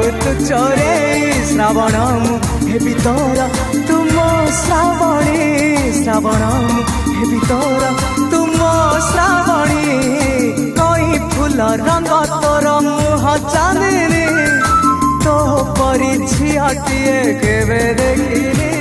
तू चोरे श्रावण हेबी तोर तुम श्रावणी श्रावण हेबी तोर तुम श्रावणी कई फूल रंग तोर मुह चांदनी तो परी झियाटिए केवे देखिनी